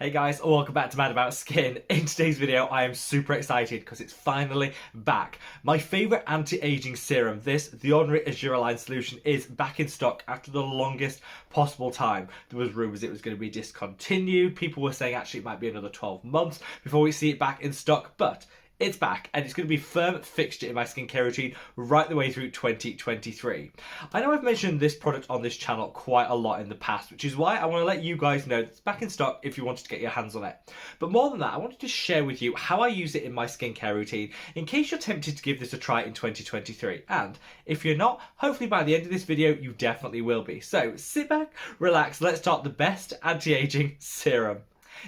Hey guys, welcome back to Mad About Skin. In today's video, I am super excited because it's finally back. My favourite anti-aging serum, the Ordinary Argireline Solution, is back in stock after the longest possible time. There was rumours it was going to be discontinued. People were saying actually it might be another 12 months before we see it back in stock, but it's back and it's going to be a firm fixture in my skincare routine right the way through 2023. I know I've mentioned this product on this channel quite a lot in the past, which is why I want to let you guys know it's back in stock if you wanted to get your hands on it. But more than that, I wanted to share with you how I use it in my skincare routine in case you're tempted to give this a try in 2023. And if you're not, hopefully by the end of this video, you definitely will be. So sit back, relax, let's start the best anti-aging serum.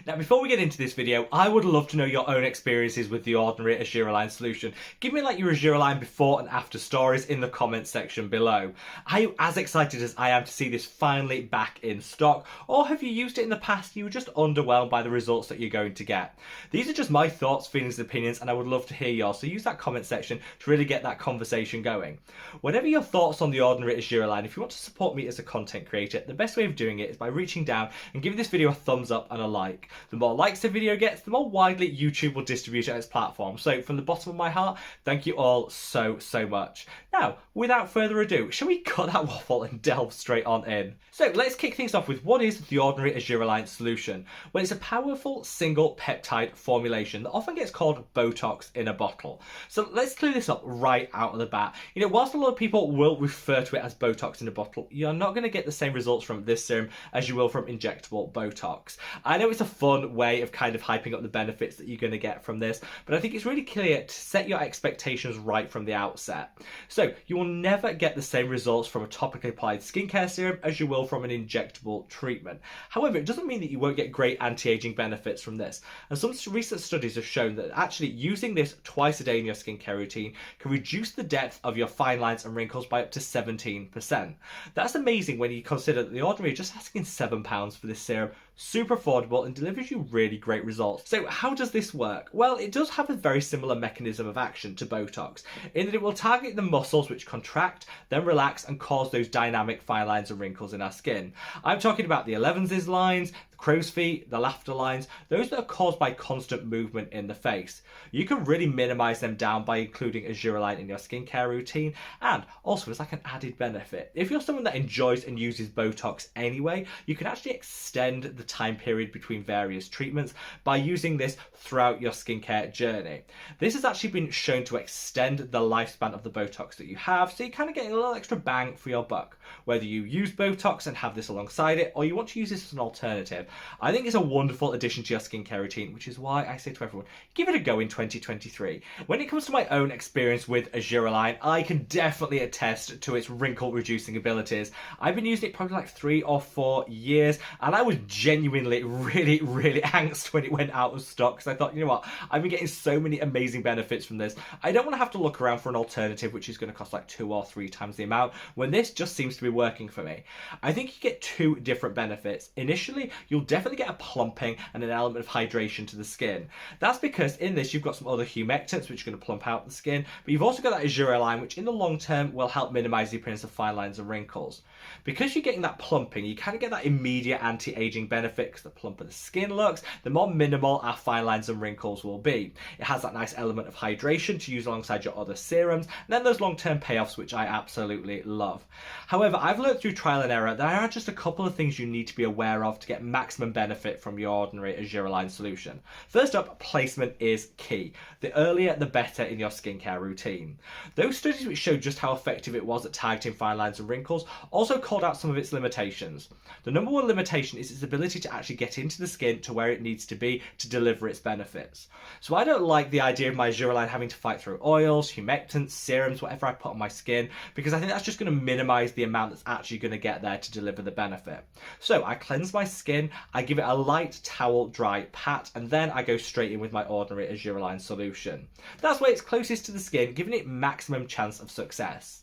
Now, before we get into this video, I would love to know your own experiences with the Ordinary Argireline Solution. Give me like your Argireline before and after stories in the comments section below. Are you as excited as I am to see this finally back in stock? Or have you used it in the past and you were just underwhelmed by the results that you're going to get? These are just my thoughts, feelings and opinions, and I would love to hear yours, so use that comment section to really get that conversation going. Whatever your thoughts on the Ordinary Argireline, if you want to support me as a content creator, the best way of doing it is by reaching down and giving this video a thumbs up and a like. The more likes the video gets, the more widely YouTube will distribute it on its platform. So from the bottom of my heart, thank you all so much. Now, without further ado, shall we cut that waffle and delve straight on in? So let's kick things off with what is the Ordinary Argireline Solution? Well, it's a powerful single peptide formulation that often gets called Botox in a bottle. So let's clear this up right out of the bat. You know, whilst a lot of people will refer to it as Botox in a bottle, you're not going to get the same results from this serum as you will from injectable Botox. I know it's a fun way of kind of hyping up the benefits that you're going to get from this, but I think it's really clear to set your expectations right from the outset. So you will never get the same results from a topically applied skincare serum as you will from an injectable treatment. However, it doesn't mean that you won't get great anti-aging benefits from this. And some recent studies have shown that actually using this twice a day in your skincare routine can reduce the depth of your fine lines and wrinkles by up to 17%. That's amazing when you consider that the Ordinary are just asking £7 for this serum, super affordable and delivers you really great results. So how does this work? Well, it does have a very similar mechanism of action to Botox in that it will target the muscles which contract, then relax and cause those dynamic fine lines and wrinkles in our skin. I'm talking about the 11's lines, the crow's feet, the laughter lines, those that are caused by constant movement in the face. You can really minimize them down by including Argireline in your skincare routine, and also as like an added benefit, if you're someone that enjoys and uses Botox anyway, you can actually extend the time period between various treatments by using this throughout your skincare journey. This has actually been shown to extend the lifespan of the Botox that you have, so you're kind of getting a little extra bang for your buck. Whether you use Botox and have this alongside it, or you want to use this as an alternative, I think it's a wonderful addition to your skincare routine, which is why I say to everyone, give it a go in 2023. When it comes to my own experience with Argireline, I can definitely attest to its wrinkle reducing abilities. I've been using it probably like 3 or 4 years, and I was genuinely really angst when it went out of stock, because I thought, you know what, I've been getting so many amazing benefits from this. I don't want to have to look around for an alternative which is going to cost like 2 or 3 times the amount when this just seems to be working for me. I think you get 2 different benefits. Initially, you'll definitely get a plumping and an element of hydration to the skin. That's because in this you've got some other humectants which are going to plump out the skin, but you've also got that Argireline which in the long term will help minimize the appearance of fine lines and wrinkles. Because you're getting that plumping, you kind of get that immediate anti-aging benefit, because the plumper the skin looks, the more minimal our fine lines and wrinkles will be. It has that nice element of hydration to use alongside your other serums, and then those long-term payoffs which I absolutely love. However, I've learned through trial and error that there are just a couple of things you need to be aware of to get maximum benefit from your Ordinary Argireline Solution. First up, placement is key. The earlier the better in your skincare routine. Those studies which showed just how effective it was at targeting fine lines and wrinkles also called out some of its limitations. The number one limitation is its ability to actually get into the skin to where it needs to be to deliver its benefits. So I don't like the idea of my Argireline having to fight through oils, humectants, serums, whatever I put on my skin, because I think that's just going to minimize the amount that's actually going to get there to deliver the benefit. So I cleanse my skin, I give it a light towel dry pat, and then I go straight in with my Ordinary Argireline Solution. That's where it's closest to the skin, giving it maximum chance of success.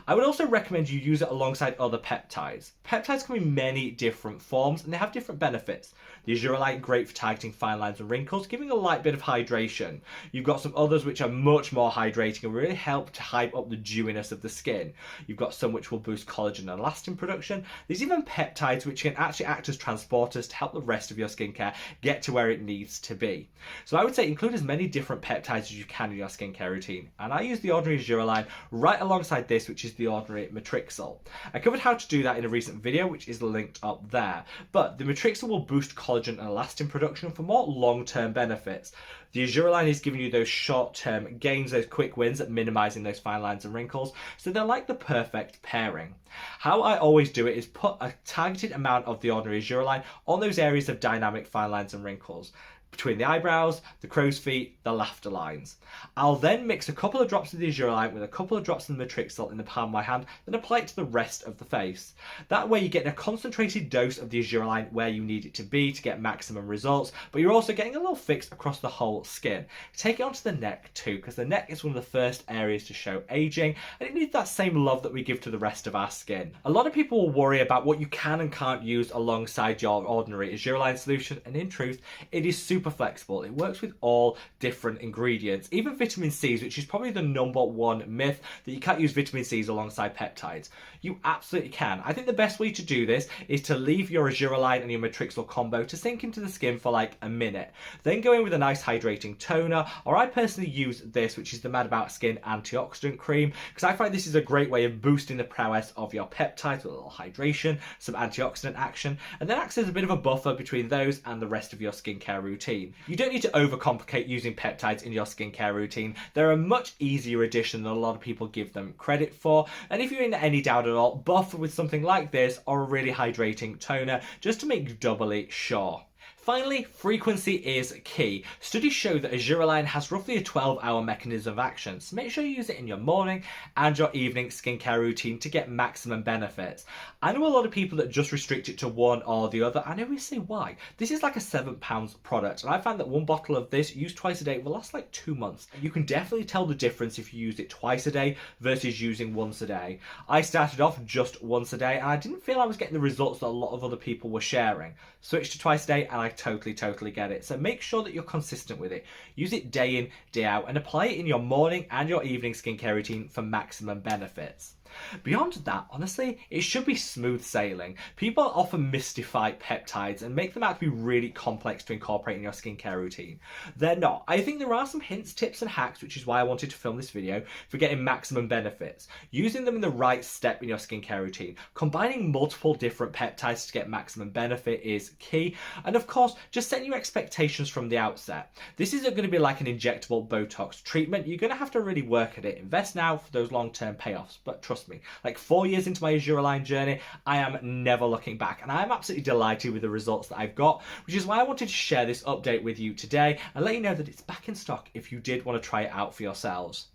I would also recommend you use it alongside other peptides. Peptides come in many different forms and they have different benefits. The Argireline, great for targeting fine lines and wrinkles, giving a light bit of hydration. You've got some others which are much more hydrating and really help to hype up the dewiness of the skin. You've got some which will boost collagen and elastin production. There's even peptides which can actually act as transporters to help the rest of your skincare get to where it needs to be. So I would say include as many different peptides as you can in your skincare routine. And I use the Ordinary Argireline right alongside this, which is the Ordinary Matrixyl. I covered how to do that in a recent video, which is linked up there. But the Matrixyl will boost collagen and elastin production for more long-term benefits. The Argireline is giving you those short-term gains, those quick wins at minimizing those fine lines and wrinkles, so they're like the perfect pairing. How I always do it is put a targeted amount of the Ordinary Argireline on those areas of dynamic fine lines and wrinkles, between the eyebrows, the crow's feet, the laughter lines. I'll then mix a couple of drops of the Argireline with a couple of drops of the Matrixyl in the palm of my hand, then apply it to the rest of the face. That way you get a concentrated dose of the Argireline where you need it to be to get maximum results, but you're also getting a little fix across the whole skin. Take it onto the neck too, because the neck is one of the first areas to show aging, and it needs that same love that we give to the rest of our skin. A lot of people will worry about what you can and can't use alongside your Ordinary Argireline solution, and in truth, it is super flexible. It works with all different ingredients, even vitamin C's, which is probably the #1 myth that you can't use vitamin C's alongside peptides. You absolutely can. I think the best way to do this is to leave your Argireline and your Matrixyl combo to sink into the skin for like a minute. Then go in with a nice hydrating toner, or I personally use this, which is the Mad About Skin antioxidant cream, because I find this is a great way of boosting the prowess of your peptides with a little hydration, some antioxidant action, and then acts as a bit of a buffer between those and the rest of your skincare routine. You don't need to overcomplicate using peptides in your skincare routine. They're a much easier addition than a lot of people give them credit for, and if you're in any doubt at all, buff with something like this or a really hydrating toner just to make doubly sure. Finally, frequency is key. Studies show that Argireline has roughly a 12-hour mechanism of action, so make sure you use it in your morning and your evening skincare routine to get maximum benefits. I know a lot of people that just restrict it to one or the other, and I always say why. This is like a £7 product, and I found that one bottle of this used twice a day will last like 2 months. You can definitely tell the difference if you use it twice a day versus using once a day. I started off just once a day, and I didn't feel I was getting the results that a lot of other people were sharing. Switched to twice a day, and I totally get it. So make sure that you're consistent with it. Use it day in, day out, and apply it in your morning and your evening skincare routine for maximum benefits. Beyond that, honestly, it should be smooth sailing. People often mystify peptides and make them out to be really complex to incorporate in your skincare routine. They're not. I think there are some hints, tips and hacks, which is why I wanted to film this video, for getting maximum benefits. Using them in the right step in your skincare routine. Combining multiple different peptides to get maximum benefit is key. And of course, just setting your expectations from the outset. This isn't going to be like an injectable Botox treatment. You're going to have to really work at it. Invest now for those long-term payoffs, but trust me, like 4 years into my Argireline journey, I am never looking back, and I am absolutely delighted with the results that I've got, which is why I wanted to share this update with you today and let you know that it's back in stock if you did want to try it out for yourselves.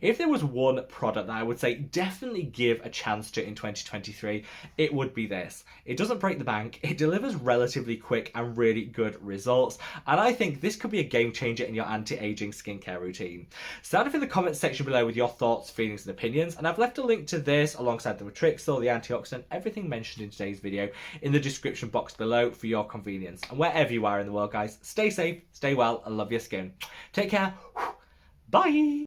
If there was one product that I would say definitely give a chance to in 2023, it would be this. It doesn't break the bank, it delivers relatively quick and really good results, and I think this could be a game changer in your anti-aging skincare routine. Sound off in the comments section below with your thoughts, feelings and opinions, and I've left a link to this alongside the Matrixyl, the antioxidant, everything mentioned in today's video in the description box below for your convenience. And wherever you are in the world, guys, stay safe, stay well, and love your skin. Take care. Bye.